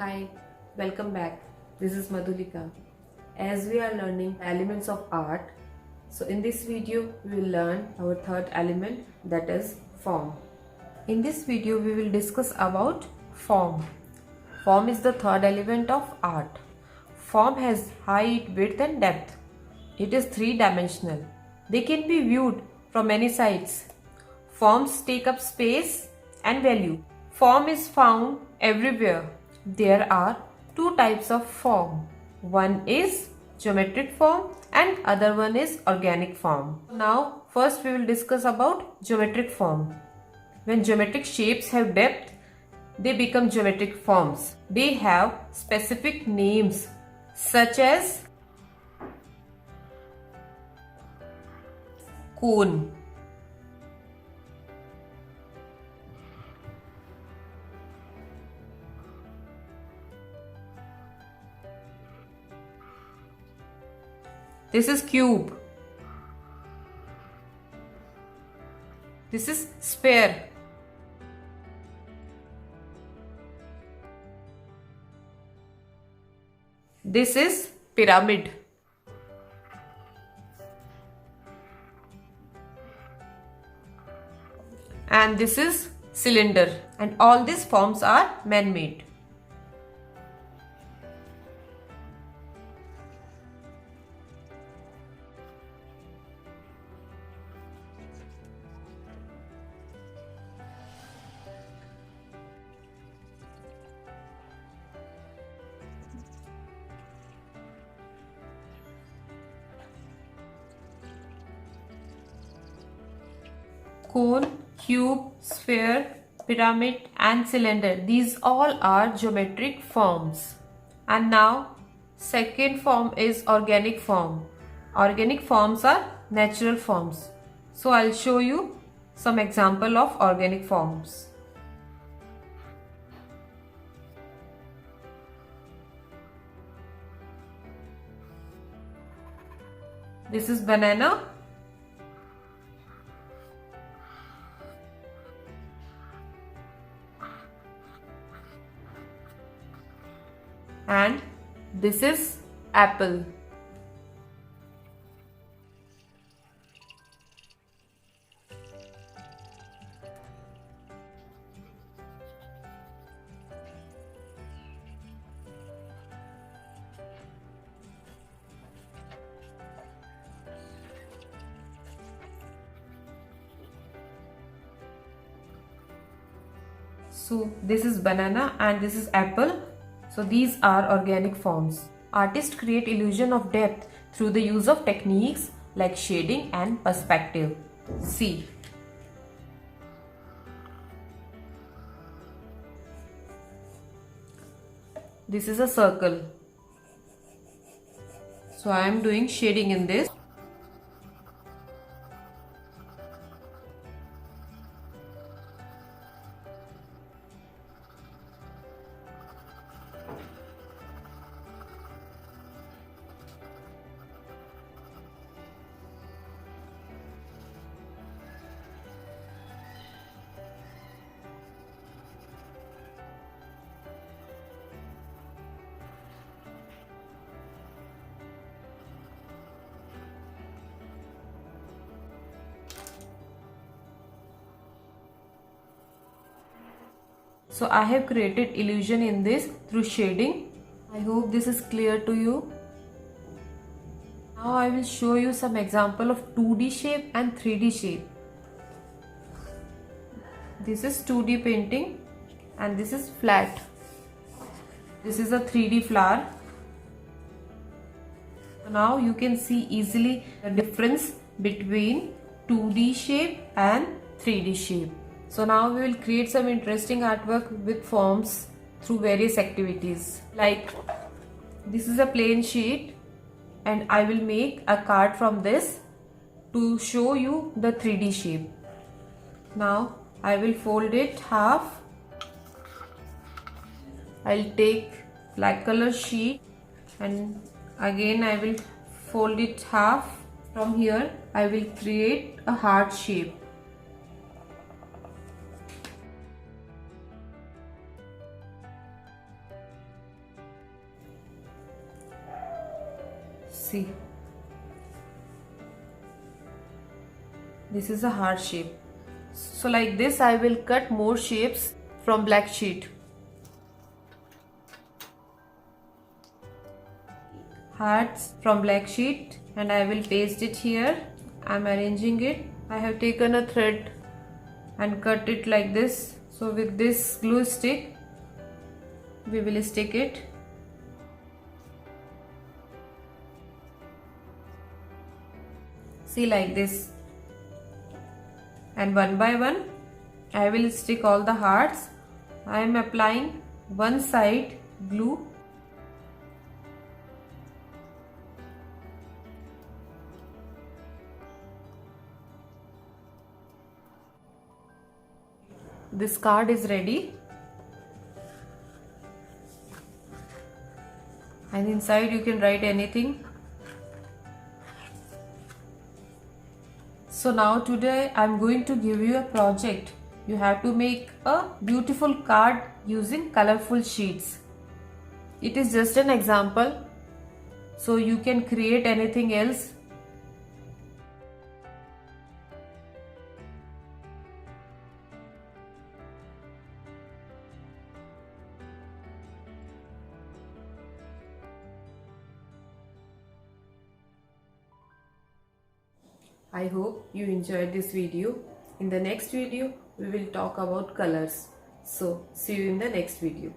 Hi, welcome back. This is Madhulika. As we are learning elements of art, so in this video we will learn our third element, that is form. In this video we will discuss about form. Form is the third element of art. Form has height, width and depth. It is three-dimensional. They can be viewed from many sides. Forms take up space and value. Form is found everywhere. There are two types of form. One is geometric form and other one is organic form. Now first we will discuss about geometric form. When geometric shapes have depth, they become geometric forms. They have specific names such as cone. This is cube. This is sphere. This is pyramid. And this is cylinder. And all these forms are man-made. Cone, cube, sphere, pyramid and cylinder. These all are geometric forms. And now second form is organic form. Organic forms are natural forms. So I'll show you some example of organic forms. This is banana. And this is apple. So this is banana and this is apple. So these are organic forms. Artists create illusion of depth through the use of techniques like shading and perspective. See. This is a circle. So I am doing shading in this. So I have created illusion in this through shading. I hope this is clear to you. Now I will show you some example of 2D shape and 3D shape. This is 2D painting and this is flat. This is a 3D flower. Now you can see easily the difference between 2D shape and 3D shape. So now we will create some interesting artwork with forms through various activities. Like this is a plain sheet and I will make a card from this to show you the 3D shape. Now I will fold it half. I'll take black color sheet and again I will fold it half. From here I will create a heart shape. See, this is a heart shape. So like this I will cut more shapes from black sheet. Hearts from black sheet, and I will paste it here. I am arranging it. I have taken a thread and cut it like this. So with this glue stick we will stick it. See, like this, and one by one I will stick all the hearts. I am applying one side glue. This card is ready, and inside you can write anything. So now today I am going to give you a project. You have to make a beautiful card using colorful sheets. It is just an example, so you can create anything else. I hope you enjoyed this video. In the next video, we will talk about colors. So, see you in the next video.